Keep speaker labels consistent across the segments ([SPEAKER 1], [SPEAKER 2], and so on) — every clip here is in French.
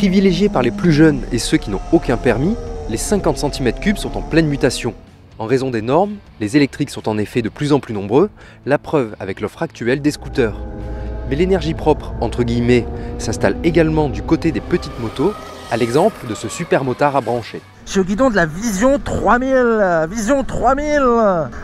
[SPEAKER 1] Privilégiés par les plus jeunes et ceux qui n'ont aucun permis, les 50 cm3 sont en pleine mutation. En raison des normes, les électriques sont en effet de plus en plus nombreux, la preuve avec l'offre actuelle des scooters. Mais l'énergie propre, entre guillemets, s'installe également du côté des petites motos, à l'exemple de ce super motard à brancher.
[SPEAKER 2] Je suis au guidon de la Vision 3000, Vision 3000.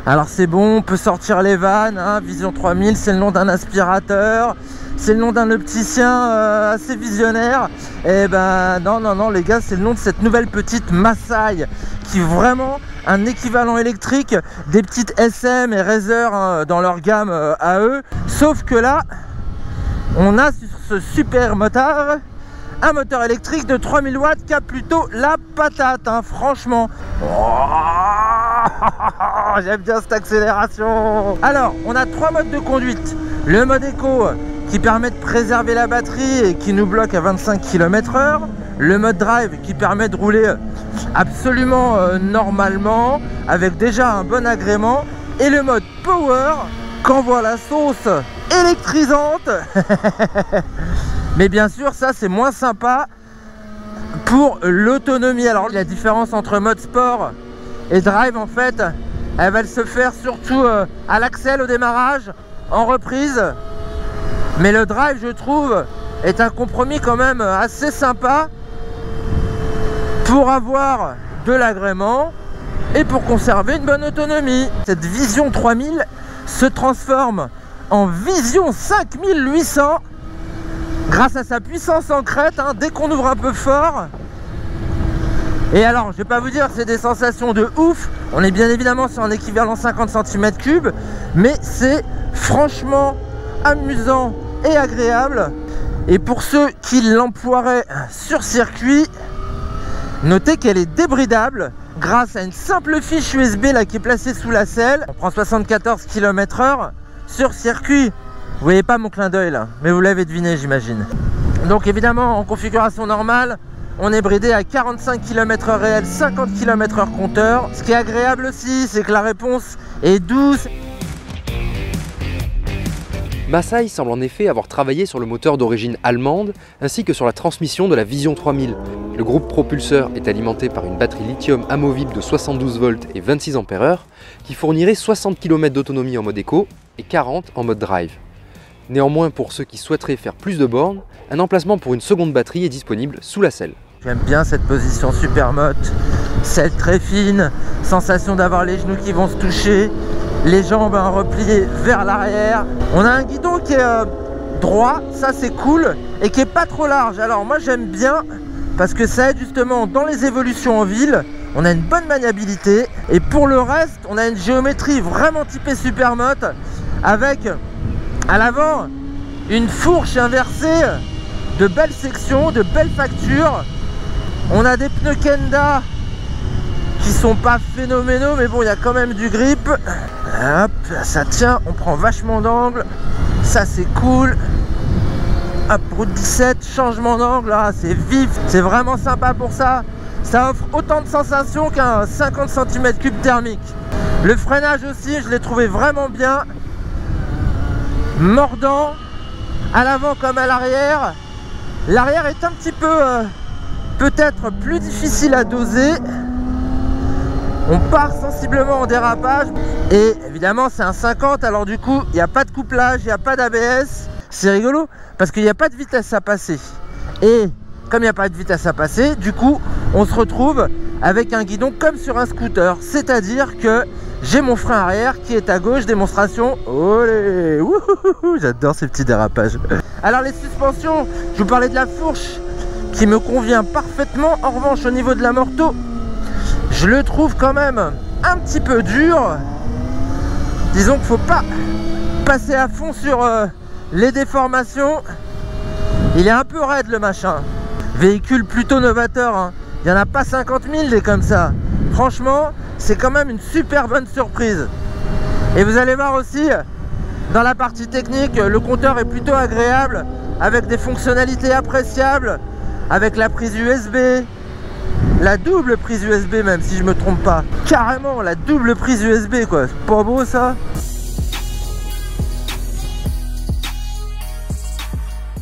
[SPEAKER 2] Alors c'est bon, on peut sortir les vannes, hein. Vision 3000, c'est le nom d'un aspirateur, c'est le nom d'un opticien assez visionnaire. Et ben non les gars, c'est le nom de cette nouvelle petite Masai, qui est vraiment un équivalent électrique des petites SM et Razer, hein, dans leur gamme à eux. Sauf que là, on a sur ce super motard un moteur électrique de 3000 watts qui a plutôt la patate, hein, franchement. Oh, j'aime bien cette accélération. Alors, on a 3 modes de conduite. Le mode éco qui permet de préserver la batterie et qui nous bloque à 25 km/h. Le mode drive qui permet de rouler absolument normalement, avec déjà un bon agrément. Et le mode power qu'envoie la sauce électrisante. Mais bien sûr, ça c'est moins sympa pour l'autonomie. Alors la différence entre mode sport et drive, en fait, elle va se faire surtout à l'axel au démarrage, en reprise. Mais le drive, je trouve, est un compromis quand même assez sympa pour avoir de l'agrément et pour conserver une bonne autonomie. Cette Vision 3000 se transforme en Vision 5800 grâce à sa puissance en crête, hein, dès qu'on ouvre un peu fort. Et alors, je vais pas vous dire que c'est des sensations de ouf, on est bien évidemment sur un équivalent 50 cm3, mais c'est franchement amusant et agréable. Et pour ceux qui l'emploieraient sur circuit, notez qu'elle est débridable grâce à une simple fiche USB là, qui est placée sous la selle. On prend 74 km/h sur circuit. Vous voyez pas mon clin d'œil là, mais vous l'avez deviné, j'imagine. Donc évidemment, en configuration normale, on est bridé à 45 km/h réel, 50 km/h compteur. Ce qui est agréable aussi, c'est que la réponse est douce.
[SPEAKER 1] Masai semble en effet avoir travaillé sur le moteur d'origine allemande, ainsi que sur la transmission de la Vision 3000. Le groupe propulseur est alimenté par une batterie lithium amovible de 72 volts et 26 Ah, qui fournirait 60 km d'autonomie en mode éco et 40 en mode drive. Néanmoins, pour ceux qui souhaiteraient faire plus de bornes, un emplacement pour une seconde batterie est disponible sous la selle.
[SPEAKER 2] J'aime bien cette position super motte, selle très fine, sensation d'avoir les genoux qui vont se toucher, les jambes repliées vers l'arrière. On a un guidon qui est droit, ça c'est cool, et qui est pas trop large. Alors moi j'aime bien, parce que ça aide justement dans les évolutions en ville. On a une bonne maniabilité, et pour le reste, on a une géométrie vraiment typée supermote, avec à l'avant une fourche inversée, de belles sections, de belles factures. On a des pneus Kenda qui sont pas phénoménaux, mais bon, il y a quand même du grip. Hop, ça tient, on prend vachement d'angle, ça c'est cool. Hop, route 17, changement d'angle, là c'est vif, c'est vraiment sympa pour ça. Ça offre autant de sensations qu'un 50 cm3 thermique. Le freinage aussi, je l'ai trouvé vraiment bien, mordant, à l'avant comme à l'arrière. L'arrière est un petit peu peut-être plus difficile à doser. On part sensiblement en dérapage. Et évidemment c'est un 50, alors du coup il n'y a pas de couplage, il n'y a pas d'ABS. C'est rigolo parce qu'il n'y a pas de vitesse à passer. Et comme il n'y a pas de vitesse à passer, du coup on se retrouve avec un guidon comme sur un scooter. C'est-à-dire que j'ai mon frein arrière qui est à gauche, démonstration. Olé, j'adore ces petits dérapages. Alors les suspensions, je vous parlais de la fourche qui me convient parfaitement. En revanche, au niveau de l'amorto, je le trouve quand même un petit peu dur. Disons qu'il ne faut pas passer à fond sur les déformations. Il est un peu raide le machin. Véhicule plutôt novateur, hein. Il n'y en a pas 50 000 des comme ça. Franchement, c'est quand même une super bonne surprise. Et vous allez voir aussi, dans la partie technique, le compteur est plutôt agréable, avec des fonctionnalités appréciables, avec la prise USB, la double prise USB même si je me trompe pas. Carrément la double prise USB quoi, c'est pas beau ça?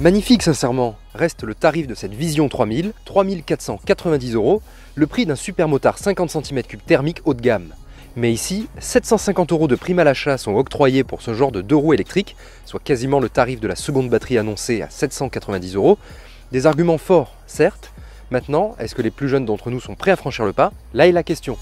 [SPEAKER 1] Magnifique sincèrement, reste le tarif de cette Vision 3000, 3490 €, le prix d'un supermotard 50 cm3 thermique haut de gamme. Mais ici, 750 € de prime à l'achat sont octroyés pour ce genre de 2 roues électriques, soit quasiment le tarif de la seconde batterie annoncée à 790 €. Des arguments forts, certes. Maintenant, est-ce que les plus jeunes d'entre nous sont prêts à franchir le pas? Là est la question.